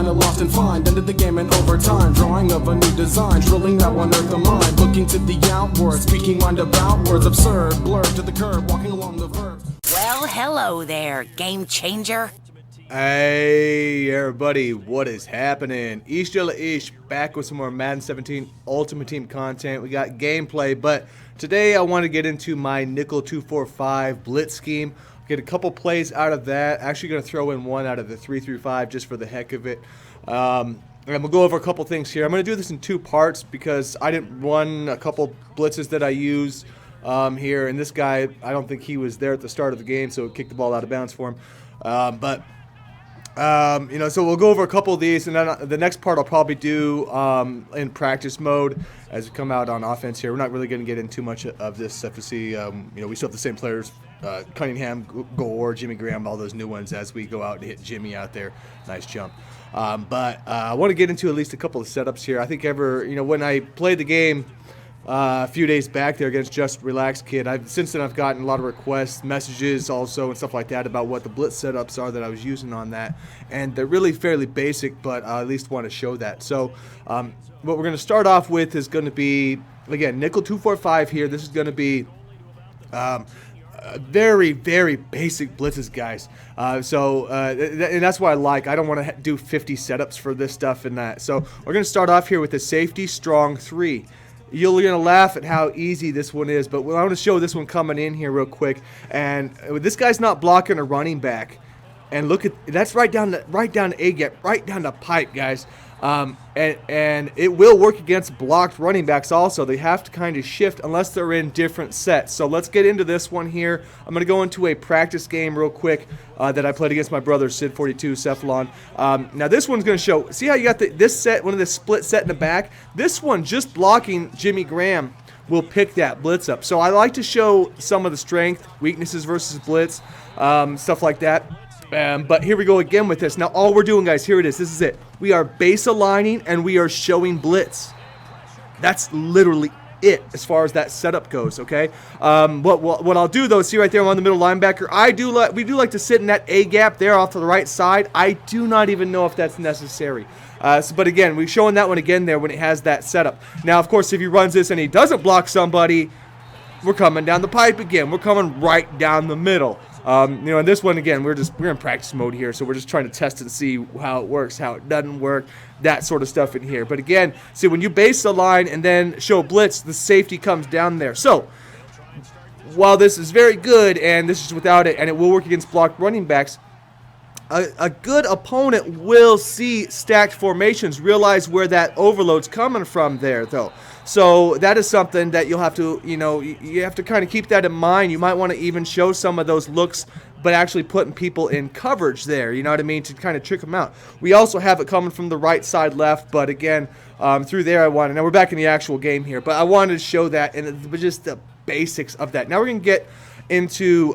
kinda lost and find. Ended the game in overtime, drawing of a new design, drilling that one earth of mine. Looking to the outward, speaking mind about words absurd, blurred to the curb, walking along the verb. Well, hello there, game changer. Hey everybody, what is happening? Ish back with some more Madden 17 Ultimate Team content. We got gameplay, but today I want to get into my nickel 2-4-5 blitz scheme. Get a couple plays out of that. Actually going to throw in one out of the 3-3-5 just for the heck of it. And I'm going to go over a couple things here. I'm going to do this in two parts because I didn't run a couple blitzes that I use here. And this guy, I don't think he was there at the start of the game, so it kicked the ball out of bounds for him. You know, so we'll go over a couple of these, and then the next part I'll probably do in practice mode as we come out on offense here. We're not really going to get into too much of this stuff to see. You know, we still have the same players, Cunningham, Gore, Jimmy Graham, all those new ones as we go out and hit Jimmy out there. Nice jump. But I want to get into at least a couple of setups here. I think when I played the game a few days back there against Just Relax Kid, since then I've gotten a lot of requests, messages also, and stuff like that about what the blitz setups are that I was using on that, and they're really fairly basic, but I at least want to show that. So what we're going to start off with is going to be, again, nickel 2-4-5 here. This is going to be very, very basic blitzes, guys. And that's what I don't want to do 50 setups for this stuff and that. So we're going to start off here with a safety strong 3. You're going to laugh at how easy this one is, but I want to show this one coming in here real quick. And this guy's not blocking a running back. And look at that's right down to A gap, right down the pipe, guys. And it will work against blocked running backs also. They have to kind of shift unless they're in different sets. So let's get into this one here. I'm going to go into a practice game real quick that I played against my brother, Sid42, Cephalon. Now this one's going to show, see how you got this set, one of the split set in the back? This one, just blocking Jimmy Graham, will pick that blitz up. So I like to show some of the strength, weaknesses versus blitz, stuff like that. But here we go again with this. Now all we're doing, guys, here it is. This is it. We are base aligning and we are showing blitz. That's literally it as far as that setup goes, okay? What I'll do, though, see right there, I'm on the middle linebacker. We do like to sit in that A gap there off to the right side. I do not even know if that's necessary. But again, we're showing that one again there when it has that setup. Now, of course, if he runs this and he doesn't block somebody, we're coming down the pipe again. We're coming right down the middle. You know, and this one again, we're in practice mode here, so we're just trying to test and see how it works, how it doesn't work, that sort of stuff in here. But again, see, when you base the line and then show blitz, the safety comes down there. So while this is very good, and this is without it, and it will work against blocked running backs, a good opponent will see stacked formations, realize where that overload's coming from there, though. So that is something that you'll have to, you have to kind of keep that in mind. You might want to even show some of those looks, but actually putting people in coverage there, you know what I mean, to kind of trick them out. We also have it coming from the right side left, but again, through there now we're back in the actual game here, but I wanted to show that, and it was just the basics of that. Now we're going to get into,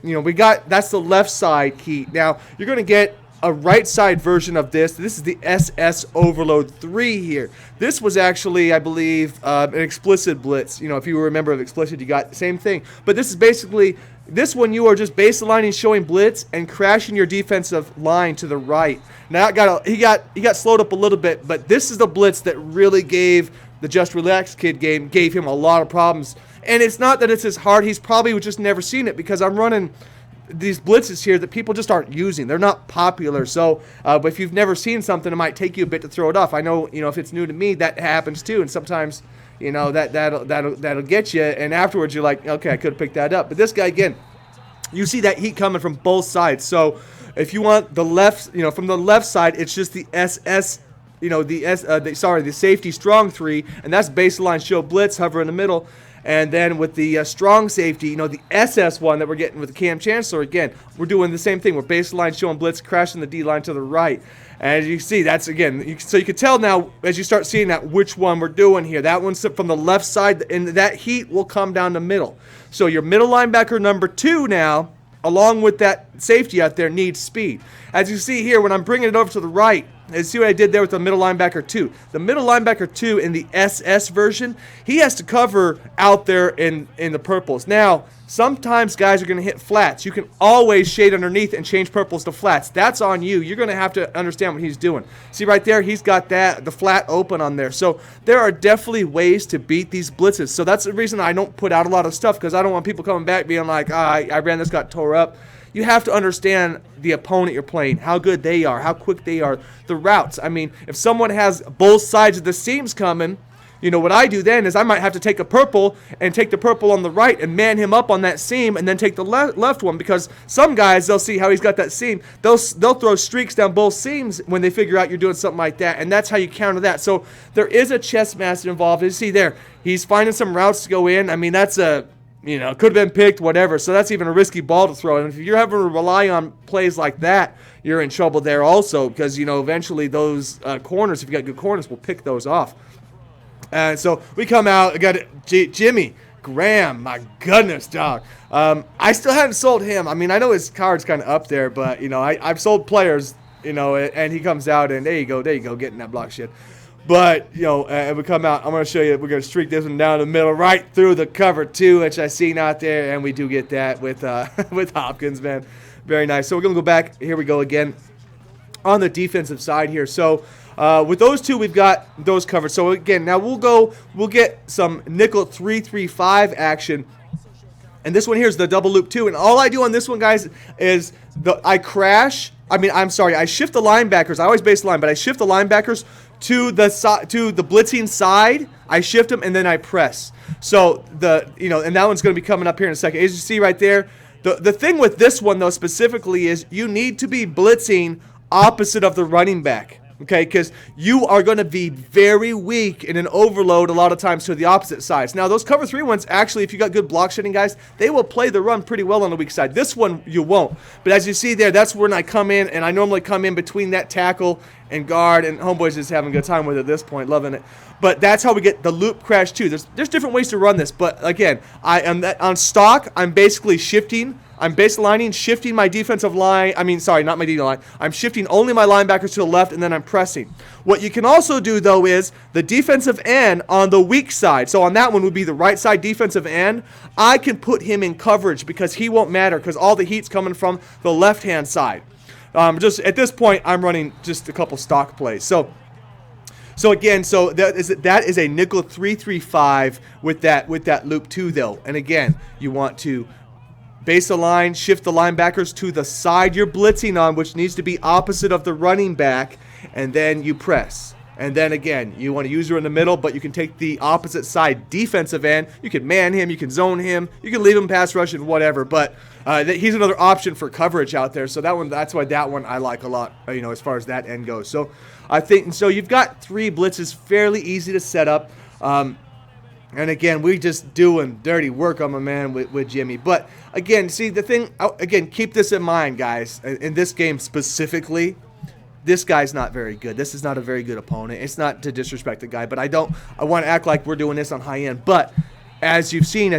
that's the left side key. Now you're going to get a right side version of this. This is the SS Overload 3 here. This was actually, I believe, an explicit blitz. You know, if you were a member of explicit, you got the same thing. But this is basically, this one you are just base aligning, showing blitz, and crashing your defensive line to the right. Now he got slowed up a little bit, but this is the blitz that really gave the Just Relax Kid game, gave him a lot of problems. And it's not that it's as hard. He's probably just never seen it because I'm running these blitzes here that people just aren't using. They're not popular. So, but if you've never seen something, it might take you a bit to throw it off. I know, if it's new to me, that happens too. And sometimes, that'll get you. And afterwards, you're like, okay, I could have picked that up. But this guy, again, you see that heat coming from both sides. So if you want the left, from the left side, it's just the SS, the safety strong 3, and that's baseline show blitz, hover in the middle. And then with the strong safety, the SS one that we're getting with the Cam Chancellor, again, we're doing the same thing. We're baseline showing blitz, crashing the D-line to the right. And as you see, that's, again, so you can tell now as you start seeing that which one we're doing here. That one's from the left side, and that heat will come down the middle. So your middle linebacker number 2 now, along with that safety out there, needs speed. As you see here, when I'm bringing it over to the right, and see what I did there with the middle linebacker 2. The middle linebacker 2 in the SS version, he has to cover out there in the purples. Now, Sometimes guys are going to hit flats. You can always shade underneath and change purples to flats. That's on you. You're going to have to understand what he's doing. See right there, he's got the flat open on there. So there are definitely ways to beat these blitzes. So that's the reason I don't put out a lot of stuff, because I don't want people coming back being like, I ran this, got tore up. You have to understand the opponent you're playing, how good they are, how quick they are, the routes. I mean, if someone has both sides of the seams coming, you know, what I do then is I might have to take a purple and take the purple on the right and man him up on that seam and then take the left one, because some guys, they'll see how he's got that seam. They'll throw streaks down both seams when they figure out you're doing something like that, and that's how you counter that. So there is a chess master involved. You see there, he's finding some routes to go in. I mean, that's a, you know, could have been picked, whatever. So that's even a risky ball to throw. And if you're having to rely on plays like that, you're in trouble there also, because, you know, eventually those corners, if you got good corners, will pick those off. And so we come out, I got Jimmy Graham, my goodness, dog. I still haven't sold him. I mean, I know his card's kind of up there, but, you know, I've sold players, you know, and he comes out, and there you go, getting that block shit. But, you know, we come out, I'm going to show you, we're going to streak this one down the middle, right through the cover two, which I seen out there, and we do get that with with Hopkins, man. Very nice. So we're going to go back. Here we go again on the defensive side here. So, with those two, we've got those covered. So again, now we'll get some nickel 3-3-5 action. And this one here is the double loop 2. And all I do on this one, guys, is I shift the linebackers. I always base the line, but I shift the linebackers to the blitzing side. I shift them and then I press. So and that one's going to be coming up here in a second. As you see right there, the thing with this one though specifically is you need to be blitzing opposite of the running back. Okay, because you are going to be very weak in an overload a lot of times to the opposite sides. Now, those cover 3 ones, actually, if you got good block shedding guys, they will play the run pretty well on the weak side. This one, you won't. But as you see there, that's when I come in, and I normally come in between that tackle and guard, and Homeboy's just having a good time with it at this point, loving it. But that's how we get the loop crash too. There's different ways to run this, but again, on stock, I'm basically shifting. I'm baselining, shifting my defensive line. Not my defensive line. I'm shifting only my linebackers to the left, and then I'm pressing. What you can also do, though, is the defensive end on the weak side. So on that one would be the right side defensive end. I can put him in coverage because he won't matter because all the heat's coming from the left-hand side. Just at this point, I'm running just a couple stock plays. So that is a nickel 3-3-5 with that loop 2, though. And again, you want to base a line, shift the linebackers to the side you're blitzing on, which needs to be opposite of the running back, and then you press. And then again, you want to use her in the middle, but you can take the opposite side defensive end. You can man him, you can zone him, you can leave him pass rush and whatever. But he's another option for coverage out there. So that's why that one I like a lot, as far as that end goes. So I think you've got 3 blitzes, fairly easy to set up. And again, we just doing dirty work on my man with Jimmy. But again, see the thing. Again, keep this in mind, guys. In this game specifically, this guy's not very good. This is not a very good opponent. It's not to disrespect the guy, but I want to act like we're doing this on high end. But as you've seen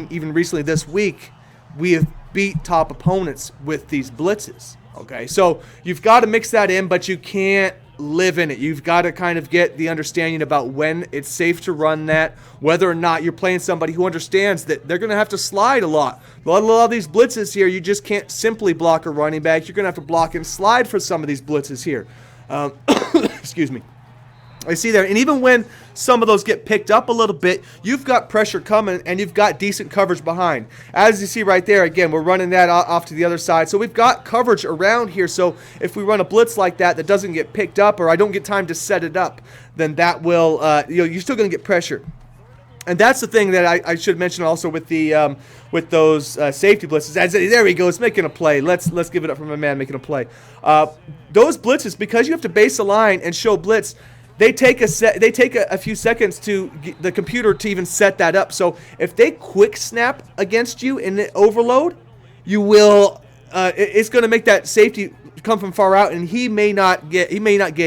even recently this week, we have beat top opponents with these blitzes. Okay, so you've got to mix that in, but you can't live in it. You've got to kind of get the understanding about when it's safe to run that, whether or not you're playing somebody who understands that they're going to have to slide a lot. A lot of these blitzes here, you just can't simply block a running back. You're going to have to block and slide for some of these blitzes here. Excuse me. I see there, and even when some of those get picked up a little bit, you've got pressure coming, and you've got decent coverage behind. As you see right there, again, we're running that off to the other side. So we've got coverage around here. So if we run a blitz like that doesn't get picked up, or I don't get time to set it up, then that will, you're still going to get pressure. And that's the thing that I should mention also with the with those safety blitzes. There we go. It's making a play. Let's give it up for my man making a play. Those blitzes, because you have to base a line and show blitz, they take a few seconds to the computer to even set that up. So if they quick snap against you in the overload, you will it's going to make that safety come from far out, and he may not get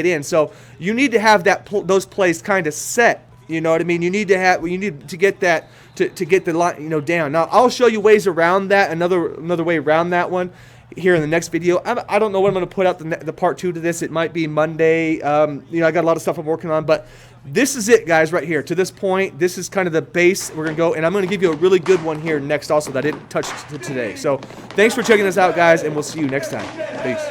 in. So you need to have those plays kind of set. You know what I mean? You need to get that to get the line down. Now I'll show you ways around that. Another way around that one. here in the next video. I don't know when I'm going to put out the part 2 to this. It might be Monday. You know, I got a lot of stuff I'm working on, but this is it, guys, right here. To this point, this is kind of the base. We're going to go, and I'm going to give you a really good one here next also that I didn't touch today. So thanks for checking this out, guys, and we'll see you next time. Peace.